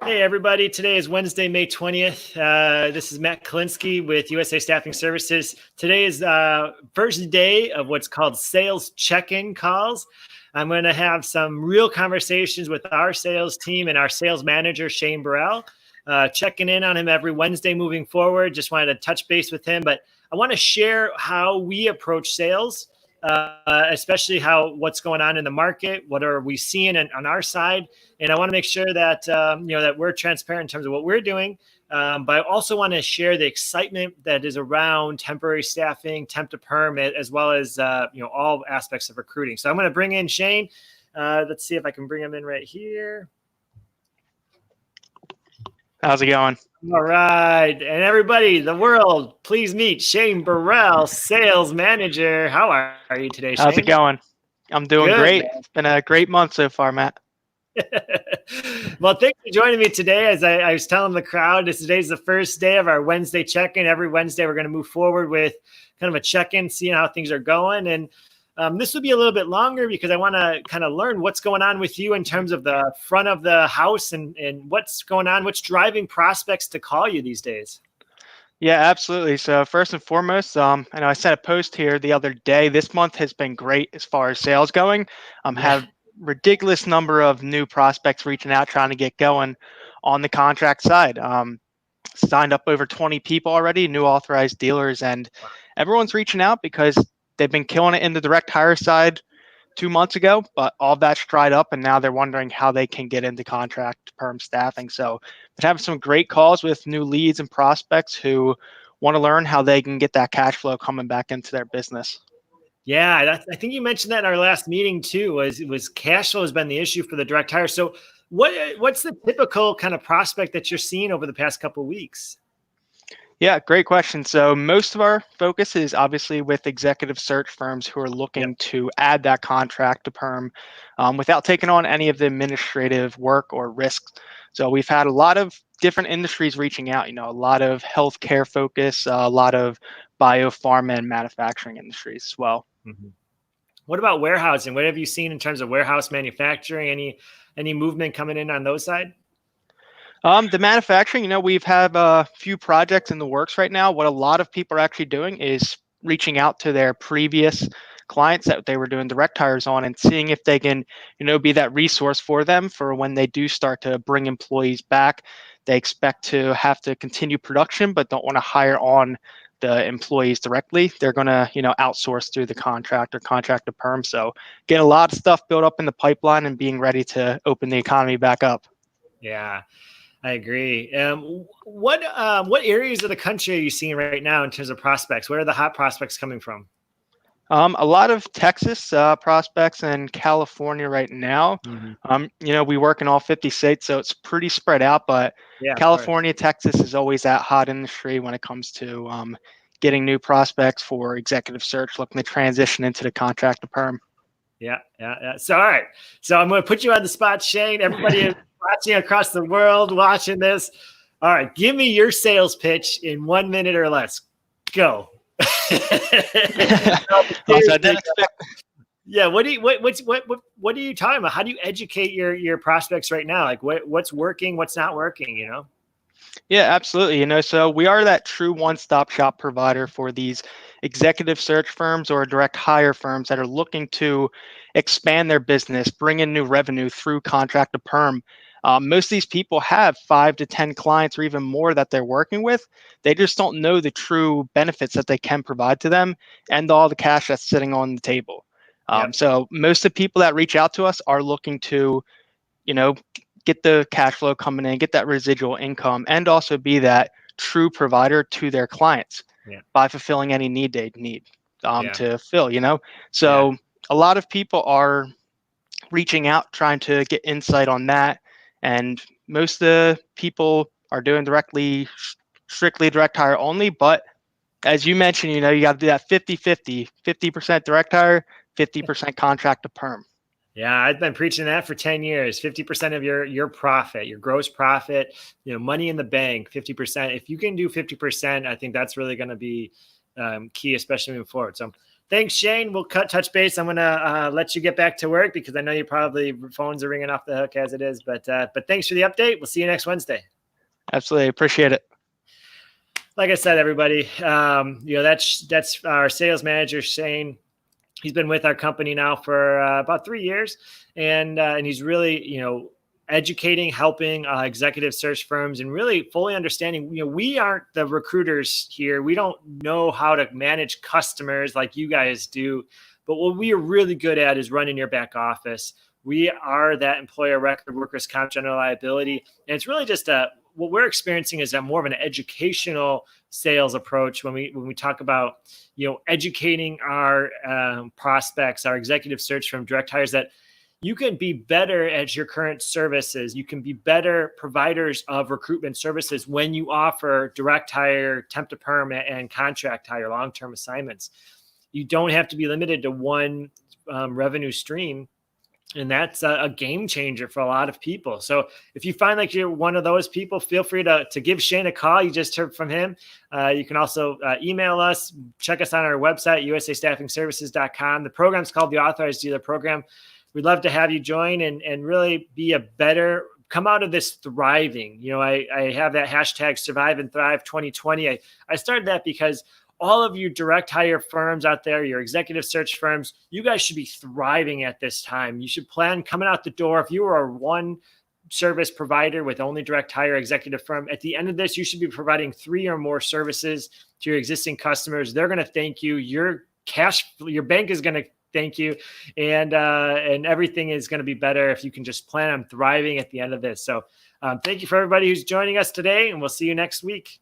Hey, everybody. Today is Wednesday, May 20th. This is Matt Kalinsky with USA Staffing Services. Today is first day of what's called sales check-in calls. I'm going to have some real conversations with our sales team and our sales manager, Shane Burrell, checking in on him every Wednesday moving forward. Just wanted to touch base with him, but I want to share how we approach sales, especially what's going on in the market. What are we seeing on our side? And I want to make sure that that we're transparent in terms of what we're doing. But I also want to share the excitement that is around temporary staffing, temp to perm, as well as all aspects of recruiting. So I'm going to bring in Shane. Let's see if I can bring him in right here. How's it going? All right. And everybody, the world, please meet Shane Burrell, sales manager. How are you today, Shane? How's it going? I'm doing Good, great. man. It's been a great month so far, Matt. Well, thanks for joining me today. As I was telling the crowd, today's the first day of our Wednesday check-in. Every Wednesday, we're going to move forward with kind of a check-in, seeing how things are going. And this will be a little bit longer because I want to kind of learn what's going on with you in terms of the front of the house and what's going on, what's driving prospects to call you these days. Yeah, absolutely. So first and foremost, I know I sent a post here the other day. This month has been great as far as sales going. Have ridiculous number of new prospects reaching out, trying to get going on the contract side. Signed up over 20 people already, new authorized dealers, and everyone's reaching out because they've been killing it in the direct hire side 2 months ago, but all that's dried up, and now they're wondering how they can get into contract perm staffing. So they're having some great calls with new leads and prospects who want to learn how they can get that cash flow coming back into their business. Yeah, I think you mentioned that in our last meeting too. Was cash flow has been the issue for the direct hire. So what's the typical kind of prospect that you're seeing over the past couple of weeks? Yeah, great question. So most of our focus is obviously with executive search firms who are looking to add that contract to perm without taking on any of the administrative work or risks. So we've had a lot of different industries reaching out, a lot of healthcare focus, a lot of biopharma and manufacturing industries as well. Mm-hmm. What about warehousing? What have you seen in terms of warehouse manufacturing? Any movement coming in on those side? The manufacturing, we've had a few projects in the works right now. What a lot of people are actually doing is reaching out to their previous clients that they were doing direct hires on and seeing if they can, be that resource for them for when they do start to bring employees back. They expect to have to continue production, but don't want to hire on the employees directly. They're going to, outsource through the contract or contract to perm. So get a lot of stuff built up in the pipeline and being ready to open the economy back up. Yeah. I agree. What areas of the country are you seeing right now in terms of prospects? Where are the hot prospects coming from? A lot of Texas prospects and California right now. Mm-hmm. We work in all 50 states, so it's pretty spread out. But yeah, California, Texas is always that hot industry when it comes to getting new prospects for executive search, looking to transition into the contract to perm. Yeah. So, all right. So I'm going to put you on the spot, Shane. Everybody is watching across the world, watching this. All right. Give me your sales pitch in 1 minute or less. Go. Yeah. What are you talking about? How do you educate your prospects right now? Like what's working, what's not working, Yeah, absolutely. So we are that true one-stop shop provider for these executive search firms or direct hire firms that are looking to expand their business, bring in new revenue through contract to perm. Most of these people have 5 to 10 clients or even more that they're working with. They just don't know the true benefits that they can provide to them and all the cash that's sitting on the table. So most of the people that reach out to us are looking to, get the cash flow coming in, get that residual income, and also be that true provider to their clients by fulfilling any need they need to fill, So a lot of people are reaching out, trying to get insight on that. And most of the people are doing strictly direct hire only. But as you mentioned, you got to do that 50-50, 50% direct hire, 50% contract to perm. Yeah, I've been preaching that for 10 years. 50% of your profit, your gross profit, money in the bank, 50%. If you can do 50%, I think that's really going to be key, especially moving forward. So Thanks, Shane. We'll touch base. I'm going to let you get back to work because I know you probably phones are ringing off the hook as it is. But thanks for the update. We'll see you next Wednesday. Absolutely. Appreciate it. Like I said, everybody, that's our sales manager, Shane. He's been with our company now for about 3 years, and he's really, educating, helping executive search firms, and really fully understanding. We aren't the recruiters here. We don't know how to manage customers like you guys do, but what we are really good at is running your back office. We are that employer record, workers' comp, general liability, and it's really just what we're experiencing is more of an educational sales approach when we talk about educating our prospects, our executive search firm direct hires, that you can be better at your current services. You can be better providers of recruitment services when you offer direct hire, temp to perm, and contract hire, long-term assignments. You don't have to be limited to one revenue stream. And that's a game changer for a lot of people. So if you find like you're one of those people, feel free to give Shane a call. You just heard from him. You can also email us, check us on our website, usastaffingservices.com. The program's called the Authorized Dealer Program. We'd love to have you join and really be come out of this thriving. I have that hashtag Survive and Thrive 2020. I started that because all of you direct hire firms out there, your executive search firms, you guys should be thriving at this time. You should plan coming out the door. If you are a one service provider with only direct hire executive firm, at the end of this, you should be providing 3 or more services to your existing customers. They're going to thank you. Your bank is going to thank you. And everything is going to be better if you can just plan on thriving at the end of this. So thank you for everybody who's joining us today, and we'll see you next week.